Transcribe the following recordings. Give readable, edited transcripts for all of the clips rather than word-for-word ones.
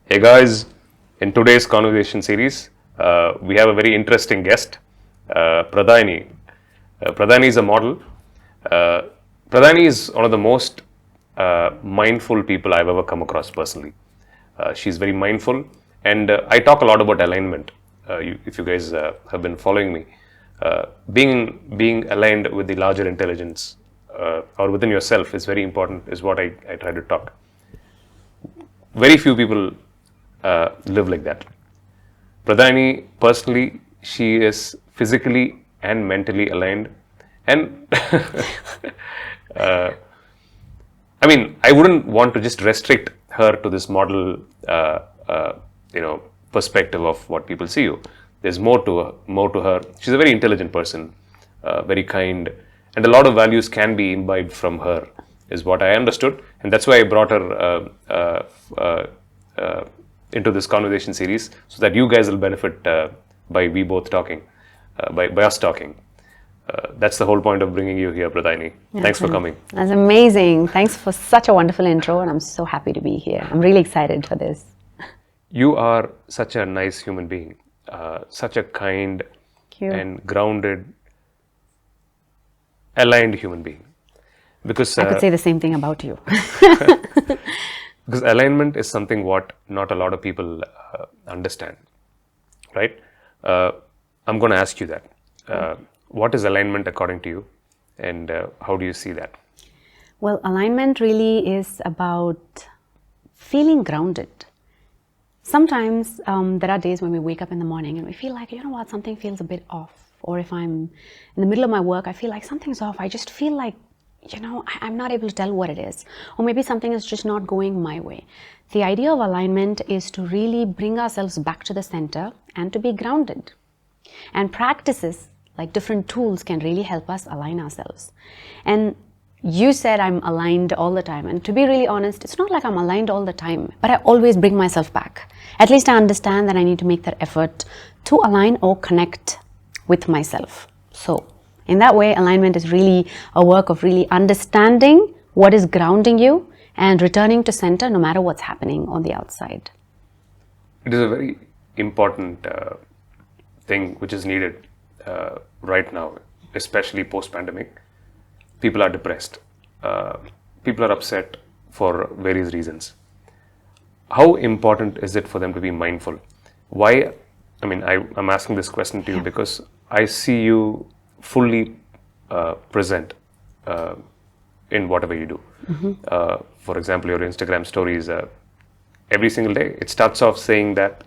Hey guys, in today's conversation series, we have a very interesting guest, Pradaini. Pradaini is a model. Pradaini is one of the most mindful people I've ever come across personally. She's very mindful, and I talk a lot about alignment. If you guys have been following me, being aligned with the larger intelligence or within yourself is very important, is what I try to talk. Very few people live like that. Pradaini, personally, she is physically and mentally aligned, and I mean, I wouldn't want to just restrict her to this model, perspective of what people see you. There's more to her. She's a very intelligent person, very kind, and a lot of values can be imbibed from her, is what I understood, and that's why I brought her into this conversation series, so that you guys will benefit by we both talking, by us talking. That's the whole point of bringing you here, Pradaini. Thanks for coming. That's amazing. Thanks for such a wonderful intro, and I'm so happy to be here. I'm really excited for this. You are such a nice human being, such a kind and grounded, aligned human being. Because I could say the same thing about you. Because alignment is something what not a lot of people understand, right? I'm going to ask you that. What is alignment according to you, and how do you see that? Well, alignment really is about feeling grounded. Sometimes there are days when we wake up in the morning and we feel like, you know what, something feels a bit off. Or if I'm in the middle of my work, I feel like something's off. I just feel like, I'm not able to tell what it is. Or maybe something is just not going my way. The idea of alignment is to really bring ourselves back to the center and to be grounded. And practices like different tools can really help us align ourselves. And you said I'm aligned all the time. And to be really honest, it's not like I'm aligned all the time, but I always bring myself back. At least I understand that I need to make that effort to align or connect with myself. So in that way, alignment is really a work of really understanding what is grounding you and returning to center no matter what's happening on the outside. It is a very important thing which is needed right now, especially post-pandemic. People are depressed. People are upset for various reasons. How important is it for them to be mindful? Why? I mean, I'm asking this question to you because I see you fully present in whatever you do. For example, your Instagram stories, every single day, it starts off saying that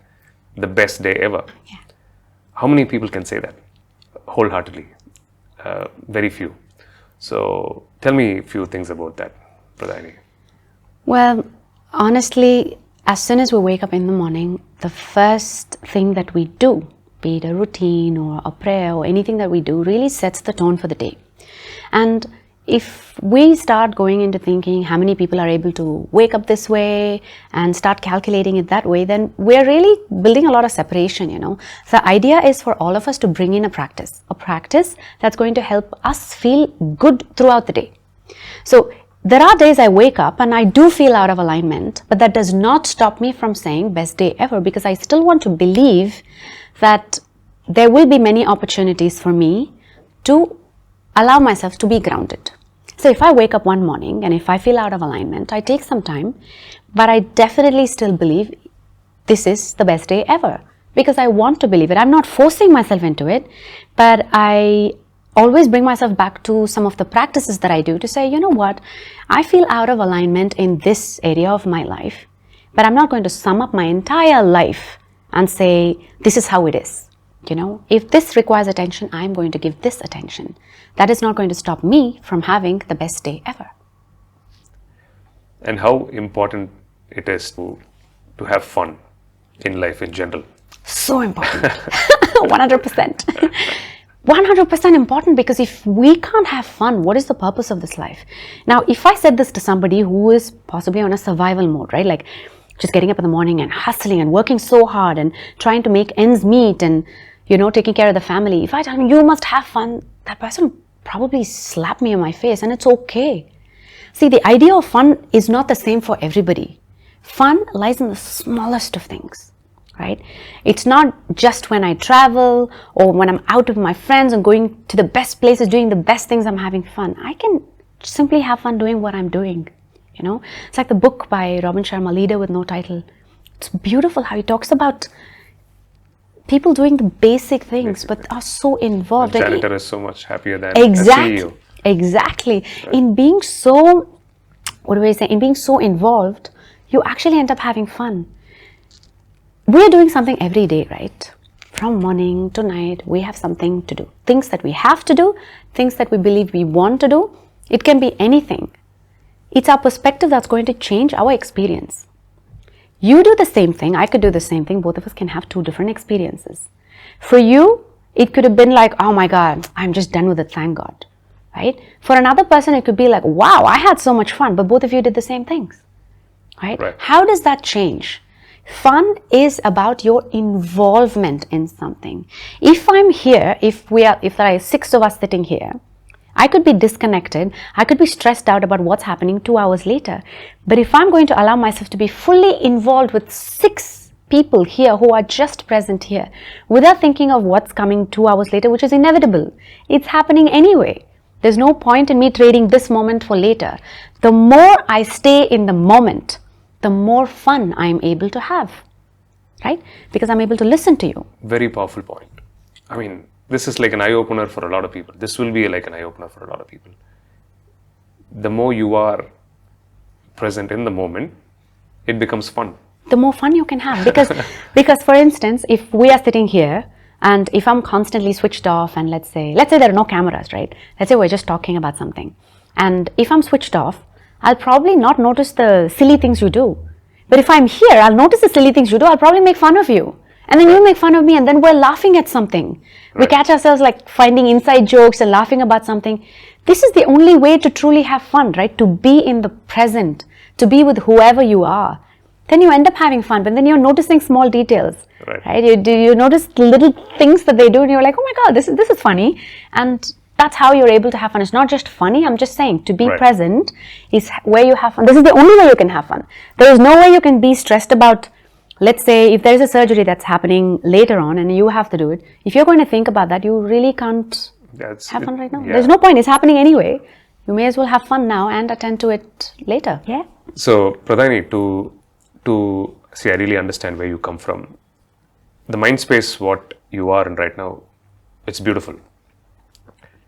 the best day ever. Yeah. How many people can say that wholeheartedly? Very few. So tell me a few things about that, Pradaini. Well, honestly, as soon as we wake up in the morning, the first thing that we do, be it a routine or a prayer or anything that we do, really sets the tone for the day. And if we start going into thinking how many people are able to wake up this way and start calculating it that way, then we're really building a lot of separation, The idea is for all of us to bring in a practice that's going to help us feel good throughout the day. So there are days I wake up and I do feel out of alignment, but that does not stop me from saying best day ever, because I still want to believe that there will be many opportunities for me to allow myself to be grounded. So if I wake up one morning and if I feel out of alignment, I take some time, but I definitely still believe this is the best day ever, because I want to believe it. I'm not forcing myself into it, but I always bring myself back to some of the practices that I do to say, you know what, I feel out of alignment in this area of my life, but I'm not going to sum up my entire life and say, this is how it is. If this requires attention, I'm going to give this attention. That is not going to stop me from having the best day ever. And how important it is to have fun in life in general. So important. 100%. 100% important, because if we can't have fun, what is the purpose of this life? Now, if I said this to somebody who is possibly on a survival mode, right? Like just getting up in the morning and hustling and working so hard and trying to make ends meet and, taking care of the family. If I tell them, you must have fun, that person will probably slap me in my face, and it's okay. See, the idea of fun is not the same for everybody. Fun lies in the smallest of things, right? It's not just when I travel or when I'm out with my friends and going to the best places, doing the best things, I'm having fun. I can simply have fun doing what I'm doing, you know? It's like the book by Robin Sharma, Leader with No Title. It's beautiful how he talks about people doing the basic things but are so involved. The janitor is so much happier than Exactly. a CEO. Exactly. Right. In being so, in being so involved, you actually end up having fun. We're doing something every day, right? From morning to night, we have something to do. Things that we have to do, things that we believe we want to do. It can be anything. It's our perspective that's going to change our experience. You do the same thing, I could do the same thing, both of us can have two different experiences. For you, it could have been like, oh my God, I'm just done with it, thank God, right? For another person, it could be like, wow, I had so much fun, but both of you did the same things, right? How does that change? Fun is about your involvement in something. If I'm here, if there are 6 of us sitting here, I could be disconnected, I could be stressed out about what's happening 2 hours later. But if I'm going to allow myself to be fully involved with 6 people here who are just present here, without thinking of what's coming 2 hours later, which is inevitable, it's happening anyway. There's no point in me trading this moment for later. The more I stay in the moment, the more fun I'm able to have, right? Because I'm able to listen to you. Very powerful point. I mean, this is like an eye-opener for a lot of people. This will be like an eye-opener for a lot of people. The more you are present in the moment, it becomes fun. The more fun you can have. Because for instance, if we are sitting here and if I'm constantly switched off and let's say there are no cameras, right? Let's say we're just talking about something. And if I'm switched off, I'll probably not notice the silly things you do. But if I'm here, I'll notice the silly things you do. I'll probably make fun of you. And then you make fun of me and then we're laughing at something. We catch ourselves like finding inside jokes and laughing about something. This is the only way to truly have fun, right? To be in the present, to be with whoever you are. Then you end up having fun, but then you're noticing small details, right? You notice little things that they do and you're like, oh my God, this is funny. And that's how you're able to have fun. It's not just funny, I'm just saying to be present is where you have fun. This is the only way you can have fun. There is no way you can be stressed about, let's say, if there is a surgery that's happening later on and you have to do it, if you're going to think about that, you really can't have fun right now. Yeah. There's no point. It's happening anyway. You may as well have fun now and attend to it later. Yeah. So, Pradaini, to see, I really understand where you come from. The mind space, what you are in right now, it's beautiful.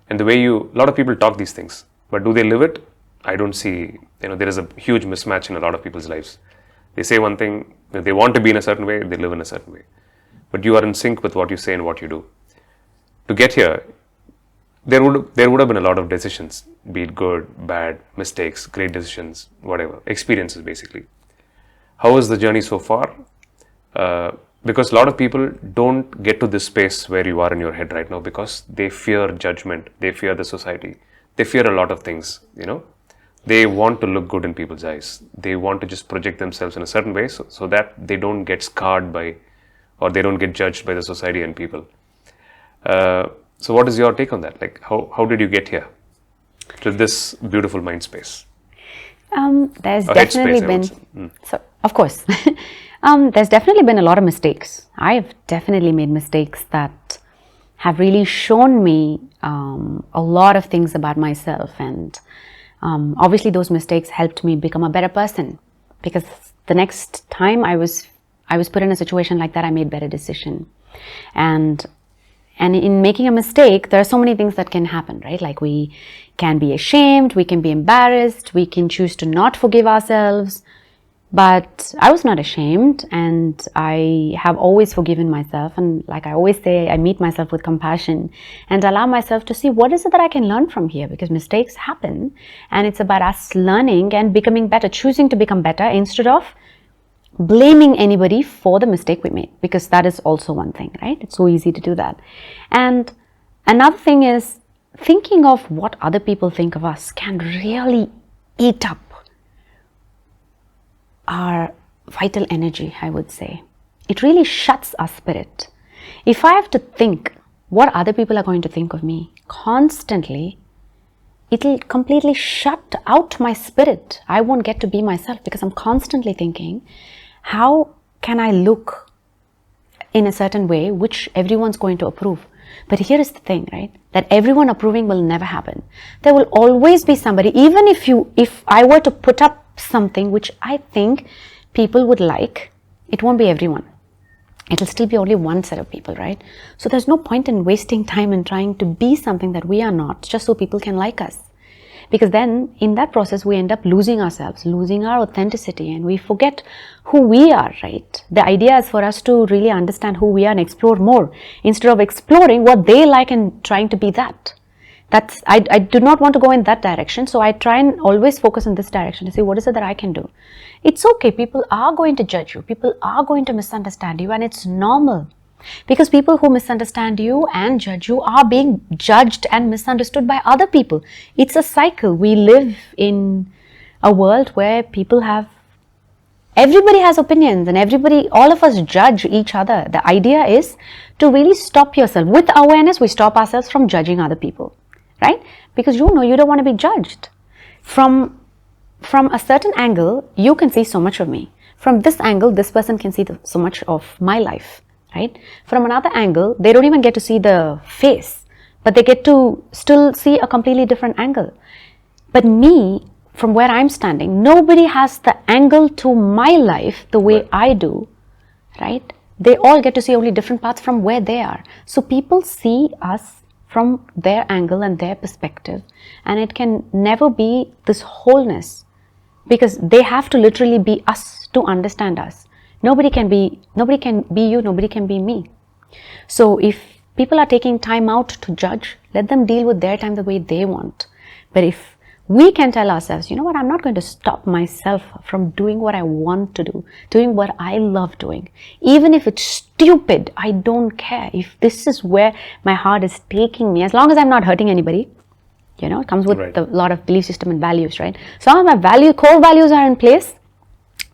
And the way a lot of people talk these things, but do they live it? I don't see, there is a huge mismatch in a lot of people's lives. They say one thing, they want to be in a certain way, they live in a certain way. But you are in sync with what you say and what you do. To get here, there would have been a lot of decisions, be it good, bad, mistakes, great decisions, whatever, experiences basically. How is the journey so far? Because a lot of people don't get to this space where you are in your head right now because they fear judgment, they fear the society, they fear a lot of things, They want to look good in people's eyes. They want to just project themselves in a certain way so that they don't get scarred by or they don't get judged by the society and people. So what is your take on that? Like how did you get here to this beautiful mind space? There's definitely been, so of course, there's definitely been a lot of mistakes. I've definitely made mistakes that have really shown me a lot of things about myself, and obviously those mistakes helped me become a better person, because the next time I was put in a situation like that, I made better decision. And in making a mistake, there are so many things that can happen, right? Like we can be ashamed, we can be embarrassed, we can choose to not forgive ourselves. But I was not ashamed, and I have always forgiven myself. And like I always say, I meet myself with compassion and allow myself to see what is it that I can learn from here, because mistakes happen and it's about us learning and becoming better, choosing to become better instead of blaming anybody for the mistake we made, because that is also one thing, right? It's so easy to do that. And another thing is thinking of what other people think of us can really eat up our vital energy, I would say. It really shuts our spirit. If I have to think what other people are going to think of me constantly, it'll completely shut out my spirit. I won't get to be myself because I'm constantly thinking, how can I look in a certain way which everyone's going to approve? But here is the thing, right? That everyone approving will never happen. There will always be somebody, even if I were to put up something which I think people would like, it won't be everyone. It'll still be only one set of people, right? So there's no point in wasting time in trying to be something that we are not, just so people can like us. Because then in that process, we end up losing ourselves, losing our authenticity, and we forget who we are, right? The idea is for us to really understand who we are and explore more, instead of exploring what they like and trying to be that. I do not want to go in that direction, so I try and always focus in this direction to see what is it that I can do. It's okay, people are going to judge you, people are going to misunderstand you, and it's normal. Because people who misunderstand you and judge you are being judged and misunderstood by other people. It's a cycle. We live in a world where everybody has opinions, and all of us judge each other. The idea is to really stop yourself. With awareness, we stop ourselves from judging other people, right? Because you don't want to be judged. From a certain angle, you can see so much of me. From this angle, this person can see so much of my life. Right? From another angle, they don't even get to see the face, but they get to still see a completely different angle. But me, from where I'm standing, nobody has the angle to my life the way I do, right? They all get to see only different parts from where they are. So people see us from their angle and their perspective, and it can never be this wholeness, because they have to literally be us to understand us. Nobody can be you, nobody can be me. So if people are taking time out to judge, let them deal with their time the way they want. But if we can tell ourselves, you know what, I'm not going to stop myself from doing what I want to do, doing what I love doing. Even if it's stupid, I don't care. If this is where my heart is taking me, as long as I'm not hurting anybody, it comes with a lot of belief system and values, right? So all my core values are in place.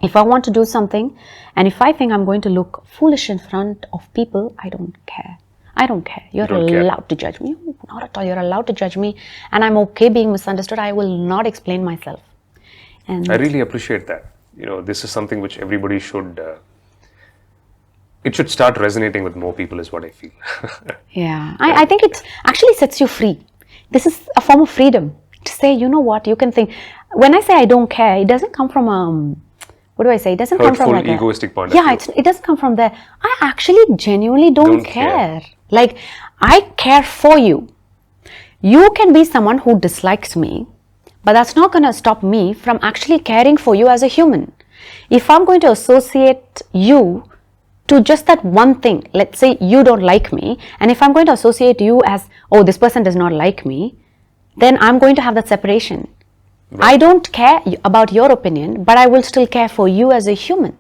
If I want to do something, and if I think I'm going to look foolish in front of people, I don't care. I don't care. You're allowed to judge me. Not at all. You're allowed to judge me, and I'm okay being misunderstood. I will not explain myself. And I really appreciate that. This is something which everybody should. It should start resonating with more people, is what I feel. Yeah, I think it actually sets you free. This is a form of freedom to say, you know what, you can think. When I say I don't care, it doesn't come from what do I say? It doesn't come from like egoistic point of view. Yeah, it doesn't come from there. I actually genuinely don't care. Like, I care for you. You can be someone who dislikes me, but that's not going to stop me from actually caring for you as a human. If I'm going to associate you to just that one thing, let's say you don't like me, and if I'm going to associate you as, oh, this person does not like me, then I'm going to have that separation. I don't care about your opinion, but I will still care for you as a human,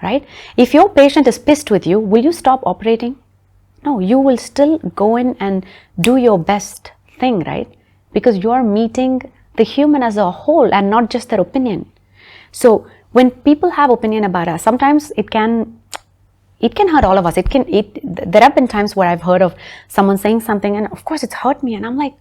right? If your patient is pissed with you, will you stop operating? No, you will still go in and do your best thing, right? Because you are meeting the human as a whole and not just their opinion. So when people have opinion about us, sometimes it can hurt all of us. There have been times where I've heard of someone saying something, and of course it's hurt me, and I'm like,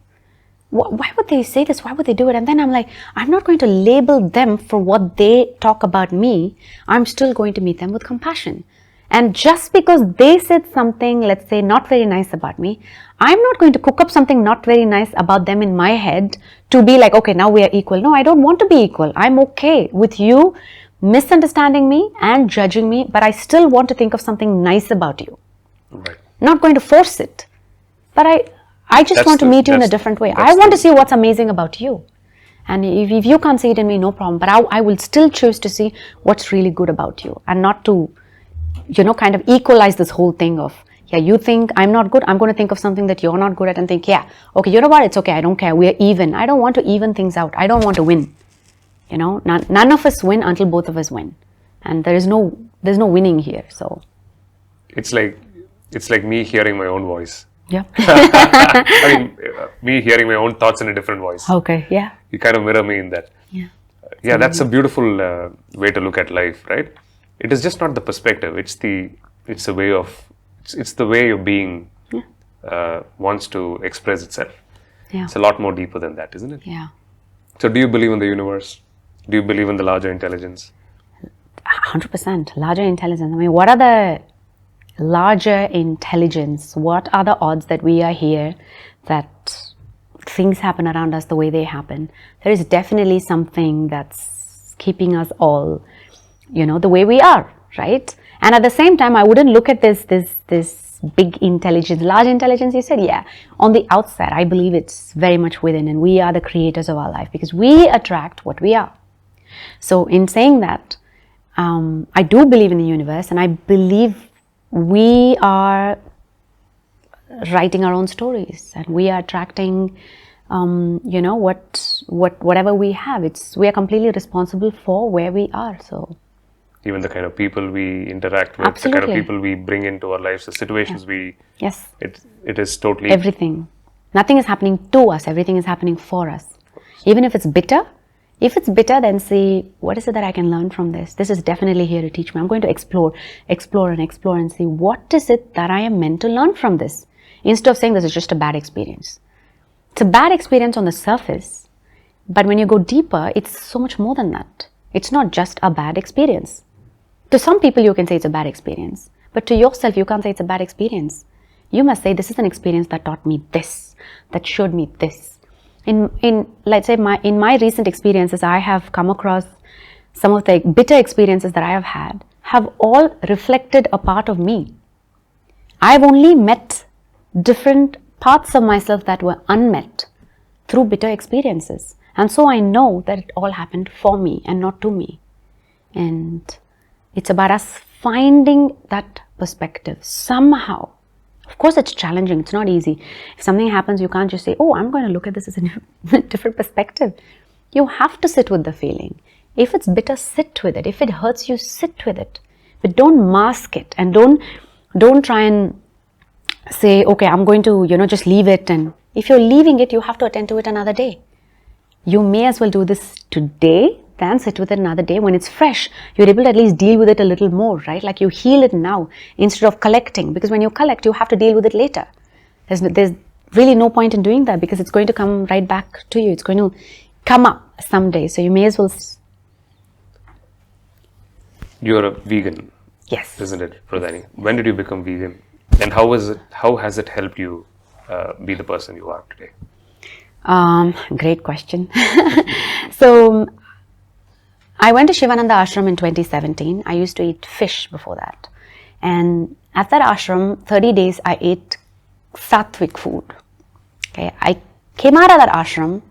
why would they say this? Why would they do it? And then I'm like, I'm not going to label them for what they talk about me. I'm still going to meet them with compassion. And just because they said something, let's say, not very nice about me, I'm not going to cook up something not very nice about them in my head to be like, okay, now we are equal. No, I don't want to be equal. I'm okay with you misunderstanding me and judging me, but I still want to think of something nice about you. Right. Not going to force it. But I just want to meet you in a different way. I want to see what's amazing about you. And if you can't see it in me, no problem. But I will still choose to see what's really good about you, and not to, kind of equalize this whole thing of, yeah, you think I'm not good, I'm going to think of something that you're not good at and think, yeah, okay, you know what, it's okay, I don't care, we're even. I don't want to even things out. I don't want to win. None of us win until both of us win. And there's no winning here. So it's like me hearing my own voice. Yeah. I mean, me hearing my own thoughts in a different voice. Okay, yeah. You kind of mirror me in that. Yeah. Yeah, that's a beautiful way to look at life, right? It is just not the perspective. It's the way your being wants to express itself. Yeah. It's a lot more deeper than that, isn't it? Yeah. So do you believe in the universe? Do you believe in the larger intelligence? 100%. Larger intelligence. I mean, what are the larger intelligence? What are the odds that we are here, that things happen around us the way they happen? There is definitely something that's keeping us all, the way we are, right? And at the same time, I wouldn't look at this big intelligence, large intelligence. You said, yeah, on the outside, I believe it's very much within, and we are the creators of our life because we attract what we are. So in saying that, I do believe in the universe, and I believe we are writing our own stories, and we are attracting, whatever we have. We are completely responsible for where we are. So even the kind of people we interact with, Absolutely. the kind of people we bring into our lives, the situations yes, it is totally everything. Nothing is happening to us. Everything is happening for us. Even if it's bitter. If it's bitter, then see, what is it that I can learn from this? This is definitely here to teach me. I'm going to explore and see what is it that I am meant to learn from this. Instead of saying this is just a bad experience. It's a bad experience on the surface, but when you go deeper, it's so much more than that. It's not just a bad experience. To some people, you can say it's a bad experience, but to yourself, you can't say it's a bad experience. You must say, this is an experience that taught me this, that showed me this. In let's say in my recent experiences, I have come across some of the bitter experiences that I have all reflected a part of me. I've only met different parts of myself that were unmet through bitter experiences. And so I know that it all happened for me and not to me. And it's about us finding that perspective somehow. Of course, it's challenging. It's not easy. If something happens, you can't just say, oh, I'm going to look at this as a different perspective. You have to sit with the feeling. If it's bitter, sit with it. If it hurts you, sit with it. But don't mask it, and don't try and say, okay, I'm going to, just leave it. And if you're leaving it, you have to attend to it another day. You may as well do this today than sit with it another day. When it's fresh, you're able to at least deal with it a little more, right? Like you heal it now instead of collecting, because when you collect, you have to deal with it later. There's really no point in doing that, because it's going to come right back to you. It's going to come up someday. So you may as well. You're a vegan. Yes. Isn't it, Pradaini? When did you become vegan? And how has it helped you be the person you are today? Great question. So I went to Shivananda ashram in 2017. I used to eat fish before that. And at that ashram, 30 days I ate sattvic food. Okay, I came out of that ashram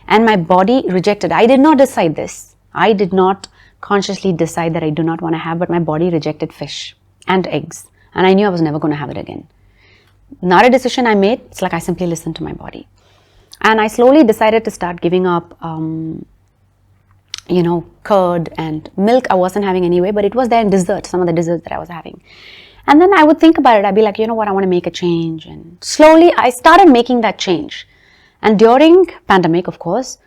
and my body rejected. I did not decide this. I did not consciously decide that I do not want to have, but my body rejected fish and eggs. And I knew I was never going to have it again. Not a decision I made. It's like I simply listened to my body. And I slowly decided to start giving up, curd and milk. I wasn't having anyway, but it was there in dessert, some of the desserts that I was having. And then I would think about it. I'd be like, you know what, I want to make a change. And slowly I started making that change. And during pandemic, of course,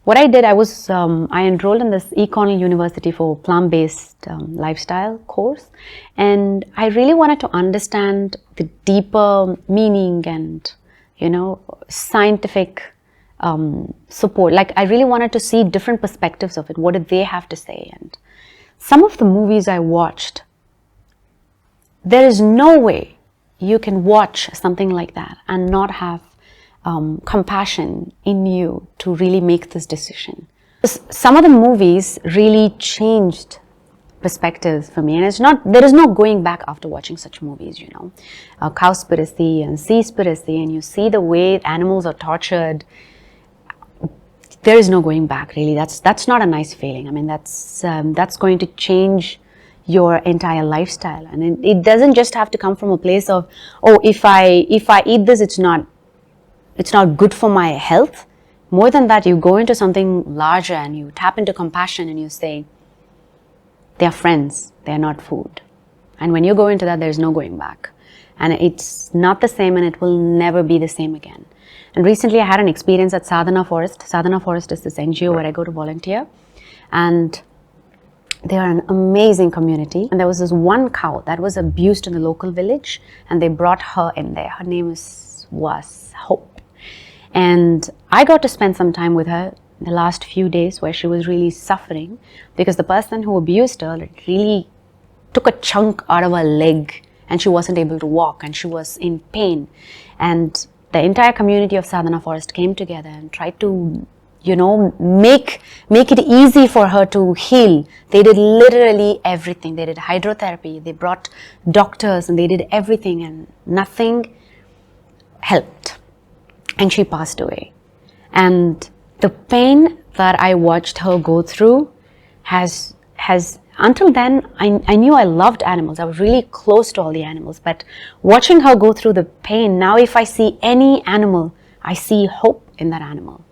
what I did, I enrolled in this Cornell University for plant-based lifestyle course. And I really wanted to understand the deeper meaning and, scientific support. Like I really wanted to see different perspectives of it. What did they have to say? And some of the movies I watched, there is no way you can watch something like that and not have compassion in you to really make this decision. Some of the movies really changed perspectives for me, and there is no going back after watching such movies. Cowspiracy and Seaspiracy, and you see the way animals are tortured. There is no going back, really. That's not a nice feeling. I mean, that's going to change your entire lifestyle, and it doesn't just have to come from a place of, oh, if I eat this, it's not good for my health. More than that, you go into something larger and you tap into compassion and you say, they are friends, they are not food. And when you go into that, there's no going back. And it's not the same, and it will never be the same again. And recently I had an experience at Sadhana Forest. Sadhana Forest is this NGO where I go to volunteer. And they are an amazing community. And there was this one cow that was abused in the local village, and they brought her in there. Her name was Hope. And I got to spend some time with her the last few days where she was really suffering because the person who abused her really took a chunk out of her leg and she wasn't able to walk and she was in pain. And the entire community of Sadhana Forest came together and tried to, make it easy for her to heal. They did literally everything. They did hydrotherapy, they brought doctors, and they did everything, and nothing helped. And she passed away. And the pain that I watched her go through has until then, I knew I loved animals. I was really close to all the animals. But watching her go through the pain, now if I see any animal, I see hope in that animal.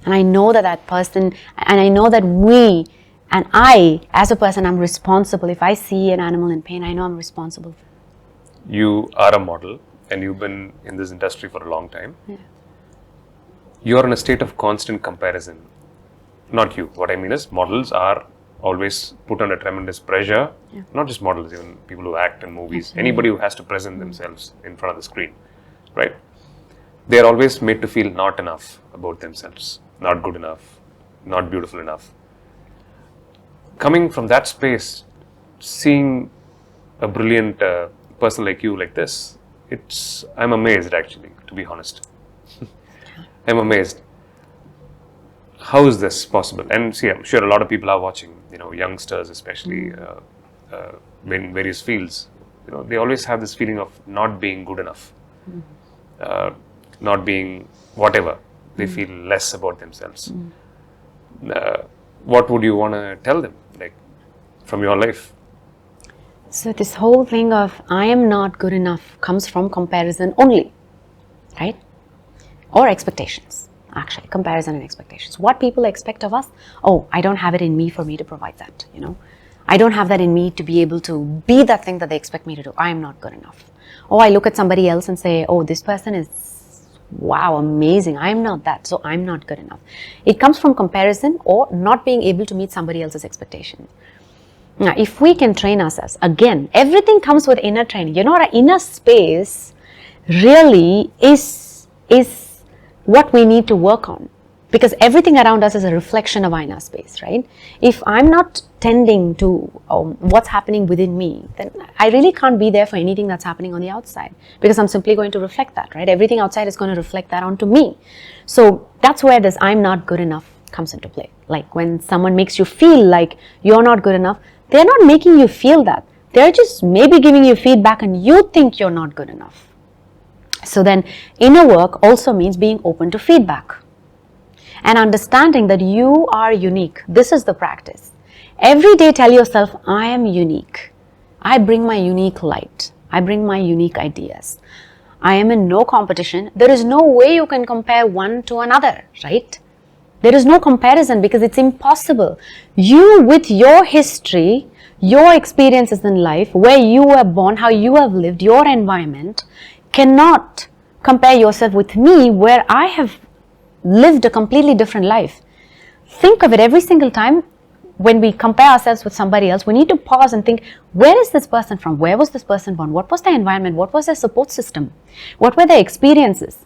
And I know that person, and I know that we, and I, as a person, I'm responsible. If I see an animal in pain, I know I'm responsible. You are a model, and you've been in this industry for a long time. Yeah. You're in a state of constant comparison. Not you. What I mean is, models are always put under tremendous pressure. Yeah. Not just models, even people who act in movies. Absolutely. Anybody who has to present themselves in front of the screen, right? They are always made to feel not enough about themselves, not good enough, not beautiful enough. Coming from that space, seeing a brilliant person like you like this, I'm amazed actually, to be honest. I'm amazed. How is this possible? And see, I'm sure a lot of people are watching, youngsters especially in various fields. They always have this feeling of not being good enough, not being whatever. They feel less about themselves. What would you want to tell them, like, from your life? So this whole thing of I am not good enough comes from comparison only, right? Or expectations. Actually, comparison and expectations. What people expect of us, I don't have it in me for me to provide that, I don't have that in me to be able to be that thing that they expect me to do. I am not good enough. I look at somebody else and say, this person is, wow, amazing. I'm not that, so I'm not good enough. It comes from comparison or not being able to meet somebody else's expectations. Now, if we can train ourselves, again, everything comes with inner training. Our inner space really is what we need to work on, because everything around us is a reflection of our inner space, right? If I'm not tending to what's happening within me, then I really can't be there for anything that's happening on the outside, because I'm simply going to reflect that, right? Everything outside is going to reflect that onto me. So that's where this I'm not good enough comes into play. Like when someone makes you feel like you're not good enough, they're not making you feel that. They're just maybe giving you feedback and you think you're not good enough. So then inner work also means being open to feedback and understanding that you are unique. This is the practice. Every day tell yourself, I am unique. I bring my unique light. I bring my unique ideas. I am in no competition. There is no way you can compare one to another, right? There is no comparison because it's impossible. You, with your history, your experiences in life, where you were born, how you have lived, your environment, cannot compare yourself with me, where I have lived a completely different life. Think of it every single time when we compare ourselves with somebody else, we need to pause and think, where is this person from? Where was this person born? What was their environment? What was their support system? What were their experiences?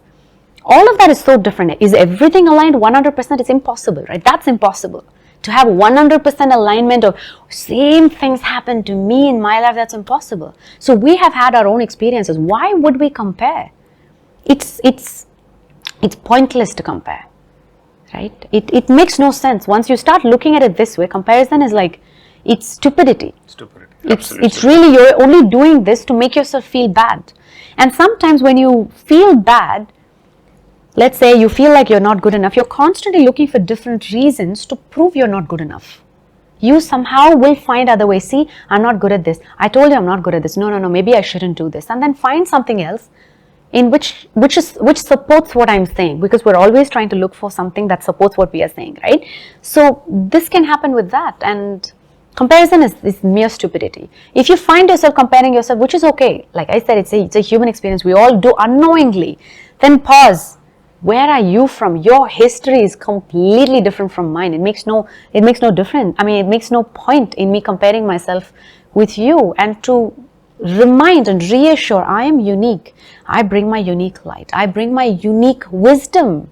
All of that is so different. Is everything aligned 100%? It's impossible, right? That's impossible. To have 100% alignment of same things happen to me in my life, that's impossible. So we have had our own experiences. Why would we compare? It's pointless to compare, right? It makes no sense. Once you start looking at it this way, comparison is like, it's stupidity. It's really, you're only doing this to make yourself feel bad. And sometimes when you feel bad, let's say you feel like you're not good enough, you're constantly looking for different reasons to prove you're not good enough. You somehow will find other ways. See, I'm not good at this. I told you I'm not good at this. No, maybe I shouldn't do this. And then find something else in which supports what I'm saying, because we're always trying to look for something that supports what we are saying, right? So this can happen with that, and comparison is mere stupidity. If you find yourself comparing yourself, which is okay, like I said, it's a human experience, we all do unknowingly, then pause. Where are you from? Your history is completely different from mine. It makes no difference. I mean, it makes no point in me comparing myself with you. And to remind and reassure, I am unique. I bring my unique light. I bring my unique wisdom.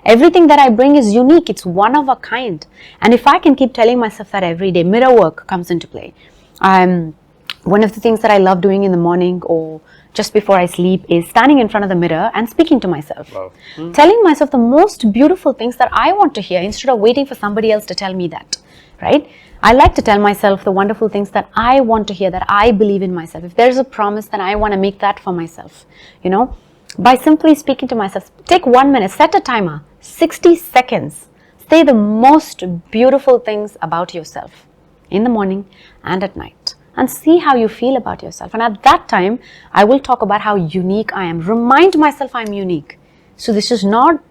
Everything that I bring is unique. It's one of a kind. And if I can keep telling myself that every day, mirror work comes into play. One of the things that I love doing in the morning or just before I sleep is standing in front of the mirror and speaking to myself. Wow. Telling myself the most beautiful things that I want to hear instead of waiting for somebody else to tell me that, right? I like to tell myself the wonderful things that I want to hear, that I believe in myself. If there's a promise, then I want to make that for myself, you know? By simply speaking to myself, take 1 minute, set a timer, 60 seconds. Say the most beautiful things about yourself in the morning and at night. And see how you feel about yourself. And at that time, I will talk about how unique I am. Remind myself I'm unique. So this is not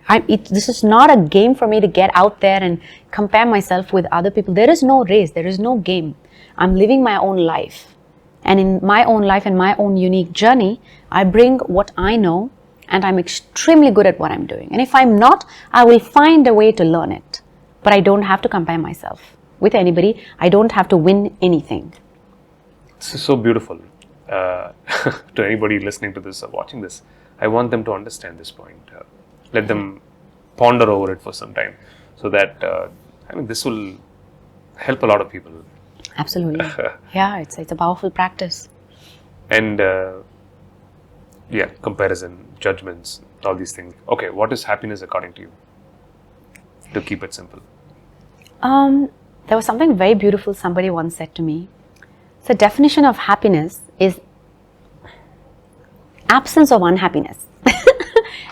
a game for me to get out there and compare myself with other people. There is no race. There is no game. I'm living my own life. And in my own life and my own unique journey, I bring what I know, and I'm extremely good at what I'm doing. And if I'm not, I will find a way to learn it. But I don't have to compare myself with anybody. I don't have to win anything. This is so beautiful. To anybody listening to this or watching this, I want them to understand this point. Let them ponder over it for some time, so that this will help a lot of people. Absolutely. Yeah, it's a powerful practice. And comparison, judgments, all these things. Okay, what is happiness according to you? To keep it simple. There was something very beautiful somebody once said to me. So, definition of happiness is absence of unhappiness.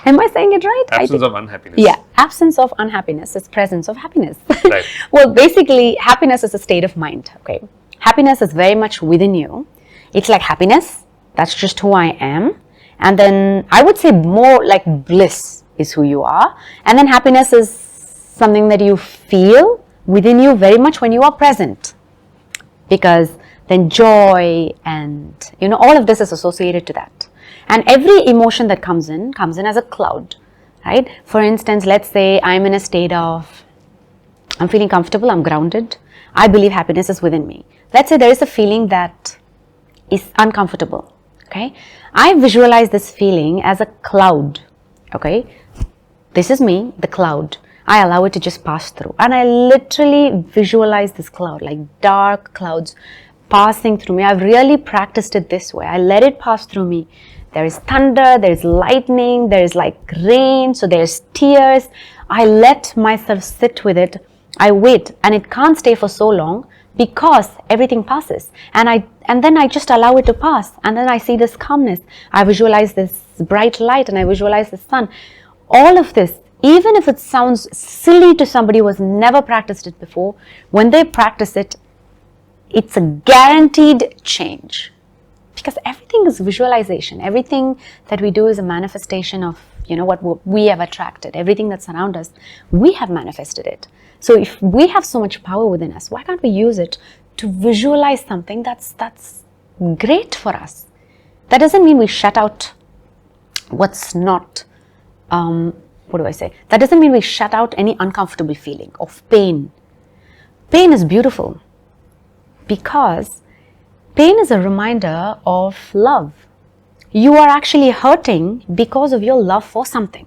Am I saying it right? Absence of unhappiness. Yeah, absence of unhappiness is presence of happiness. Right. Well, basically, happiness is a state of mind. Okay, happiness is very much within you. It's like happiness. That's just who I am. And then I would say more like bliss is who you are. And then happiness is something that you feel within you very much when you are present. Because then joy and, all of this is associated to that. And every emotion that comes in as a cloud, right? For instance, let's say I'm in a state of, I'm feeling comfortable, I'm grounded. I believe happiness is within me. Let's say there is a feeling that is uncomfortable, okay? I visualize this feeling as a cloud, okay? This is me, the cloud. I allow it to just pass through. And I literally visualize this cloud, like dark clouds passing through me. I've really practiced it this way. I let it pass through me. There is thunder, there is lightning, there is like rain, so there's tears. I let myself sit with it. I wait, and it can't stay for so long because everything passes. And then I just allow it to pass. And then I see this calmness. I visualize this bright light and I visualize the sun. All of this, even if it sounds silly to somebody who has never practiced it before, when they practice it, it's a guaranteed change. Because everything is visualization. Everything that we do is a manifestation of, what we have attracted. Everything that's around us, we have manifested it. So if we have so much power within us, why can't we use it to visualize something that's great for us? That doesn't mean we shut out what's not, that doesn't mean we shut out any uncomfortable feeling of pain. Pain is beautiful because pain is a reminder of love. You are actually hurting because of your love for something.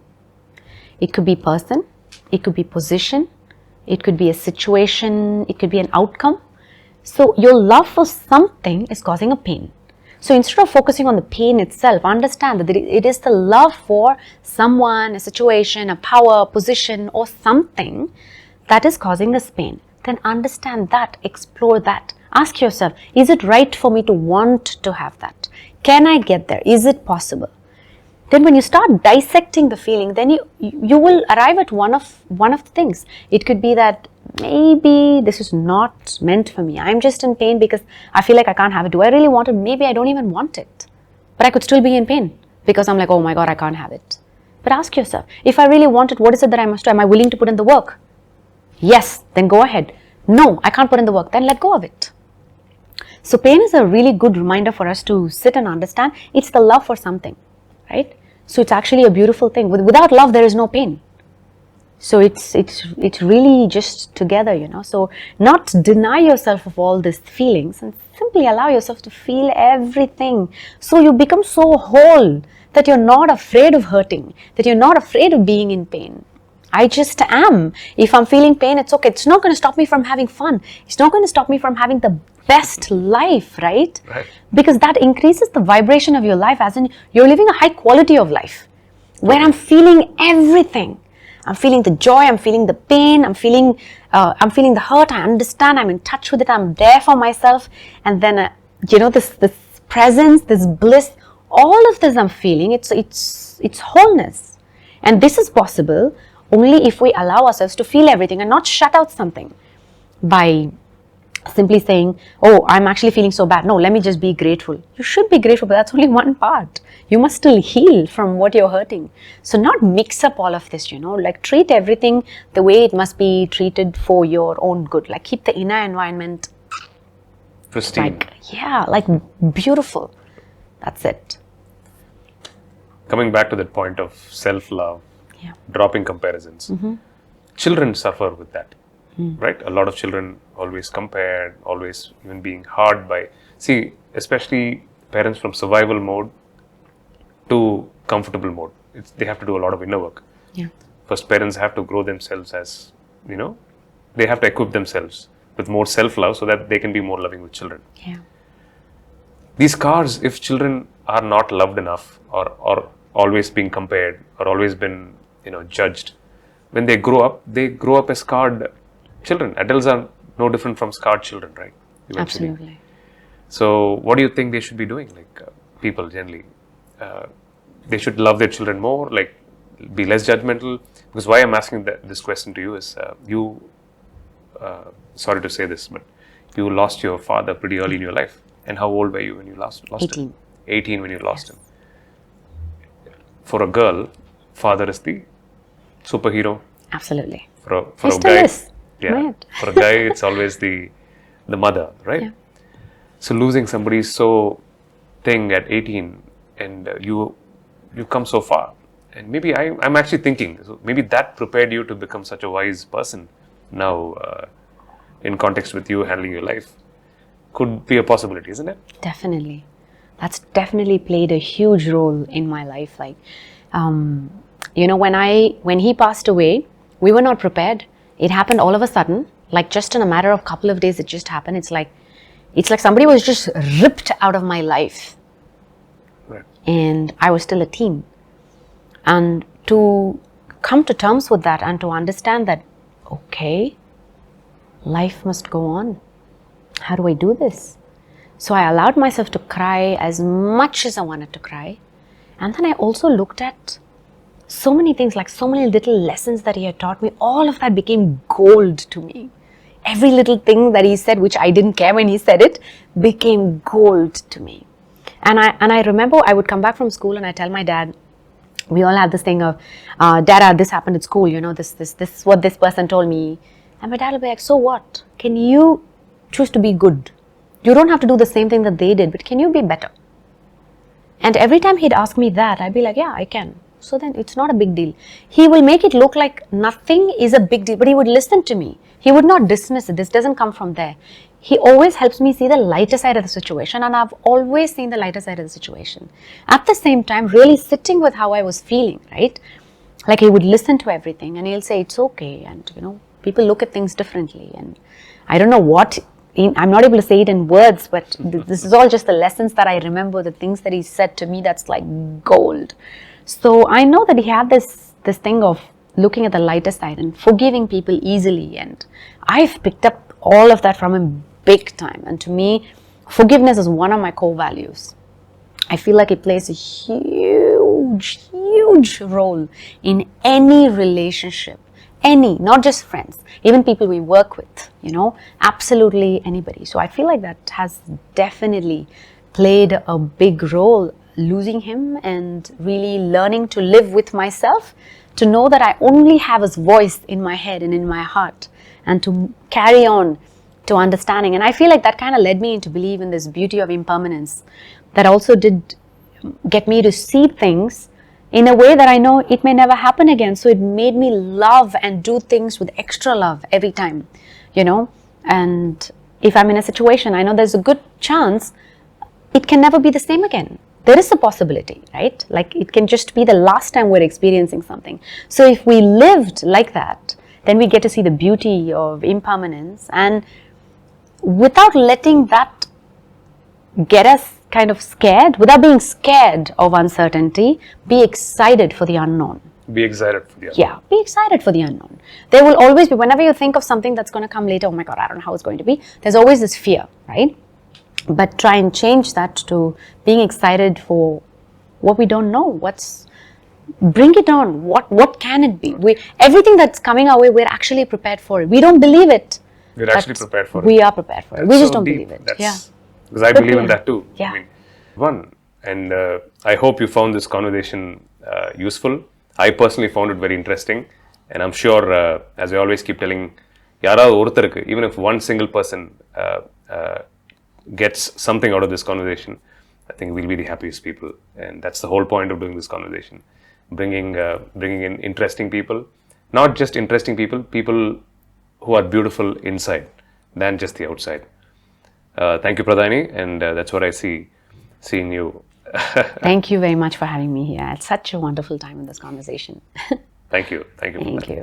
It could be person, it could be position, it could be a situation, it could be an outcome. So your love for something is causing a pain. So instead of focusing on the pain itself, understand that it is the love for someone, a situation, a power, a position, or something that is causing this pain. Then understand that, explore that. Ask yourself, is it right for me to want to have that? Can I get there? Is it possible? Then when you start dissecting the feeling, then you will arrive at one of the things. It could be that maybe this is not meant for me. I'm just in pain because I feel like I can't have it. Do I really want it? Maybe I don't even want it. But I could still be in pain because I'm like, oh my God, I can't have it. But ask yourself, if I really want it, what is it that I must do? Am I willing to put in the work? Yes, then go ahead. No, I can't put in the work. Then let go of it. So pain is a really good reminder for us to sit and understand. It's the love for something, right? So it's actually a beautiful thing. Without love, there is no pain. So it's really just together, So not deny yourself of all these feelings and simply allow yourself to feel everything. So you become so whole that you're not afraid of hurting, that you're not afraid of being in pain. I just am. If I'm feeling pain, it's okay. It's not going to stop me from having fun. It's not going to stop me from having the best life, right? Right. Because that increases the vibration of your life, as in you're living a high quality of life where I'm feeling everything. I'm feeling the joy, I'm feeling the pain, I'm feeling the hurt, I understand, I'm in touch with it, I'm there for myself. And then, this presence, this bliss, all of this I'm feeling, it's wholeness. And this is possible only if we allow ourselves to feel everything and not shut out something by simply saying, oh, I'm actually feeling so bad. No, let me just be grateful. You should be grateful, but that's only one part. You must still heal from what you're hurting. So not mix up all of this, like treat everything the way it must be treated for your own good. Like keep the inner environment pristine. Like beautiful. That's it. Coming back to that point of self-love, dropping comparisons. Children suffer with that. Right? A lot of children always compared, always even being hard by, especially parents from survival mode to comfortable mode. They have to do a lot of inner work. Yeah. First, parents have to grow themselves as, they have to equip themselves with more self-love so that they can be more loving with children. Yeah. These scars, if children are not loved enough or always being compared or always been, judged, when they grow up as scarred children. Adults are no different from scarred children, right? Eventually. Absolutely. So what do you think they should be doing? Like people generally, they should love their children more, like be less judgmental. Because why I'm asking this question to you is, sorry to say this, but you lost your father pretty early in your life. And how old were you when you lost 18. him? 18 when you lost him. For a girl, father is the superhero. Absolutely. For He a still guy, is. yeah. Right. For a guy, it's always the mother, right? Yeah. So losing somebody so thing at 18, and you come so far, and maybe I'm actually thinking, so maybe that prepared you to become such a wise person now, in context with you handling your life, could be a possibility, isn't it? Definitely. That's definitely played a huge role in my life. Like, when he passed away, we were not prepared. It happened all of a sudden, like just in a matter of a couple of days, it just happened. It's like somebody was just ripped out of my life. Right. And I was still a teen. And to come to terms with that and to understand that, okay, life must go on. How do I do this? So I allowed myself to cry as much as I wanted to cry. And then I also looked at so many things, like so many little lessons that he had taught me. All of that became gold to me. Every little thing that he said, which I didn't care when he said it, became gold to me. And I remember I would come back from school and I tell my dad, we all have this thing of, Dad, this happened at school, this is what this person told me. And my dad will be like, so what? Can you choose to be good? You don't have to do the same thing that they did, but can you be better? And every time he'd ask me that, I'd be like, yeah, I can. So then it's not a big deal. He will make it look like nothing is a big deal, but he would listen to me. He would not dismiss it. This doesn't come from there. He always helps me see the lighter side of the situation, and I've always seen the lighter side of the situation. At the same time, really sitting with how I was feeling, right? Like he would listen to everything and he'll say, it's okay. And, people look at things differently. And I don't know what, I'm not able to say it in words, but this is all just the lessons that I remember, the things that he said to me that's like gold. So I know that he had this thing of looking at the lighter side and forgiving people easily. And I've picked up all of that from him big time. And to me, forgiveness is one of my core values. I feel like it plays a huge, huge role in any relationship. Any, not just friends, even people we work with, absolutely anybody. So I feel like that has definitely played a big role, losing him and really learning to live with myself, to know that I only have his voice in my head and in my heart, and to carry on to understanding. And I feel like that kind of led me into believe in this beauty of impermanence, that also did get me to see things in a way that I know it may never happen again. So it made me love and do things with extra love every time, you know. And if I'm in a situation, I know there's a good chance it can never be the same again. There is a possibility, right? Like it can just be the last time we're experiencing something. So if we lived like that, then we get to see the beauty of impermanence, and without letting that get us kind of scared, without being scared of uncertainty, be excited for the unknown. Be excited for the unknown. Yeah, be excited for the unknown. There will always be, whenever you think of something that's going to come later, oh my God, I don't know how it's going to be, there's always this fear, right? But try and change that to being excited for what we don't know. Bring it on. What can it be? Everything that's coming our way, we're actually prepared for it. We don't believe it. We're actually prepared for it. We are prepared for it. We just don't believe it. Yeah. Because I believe in that too. Yeah. And I hope you found this conversation useful. I personally found it very interesting, and I'm sure, as I always keep telling, even if one single person gets something out of this conversation, I think we'll be the happiest people. And that's the whole point of doing this conversation. Bringing in interesting people, not just interesting people who are beautiful inside than just the outside. Thank you, Pradaini, and that's what I see in you. Thank you very much for having me here. I had such a wonderful time in this conversation. Thank you. Thank you.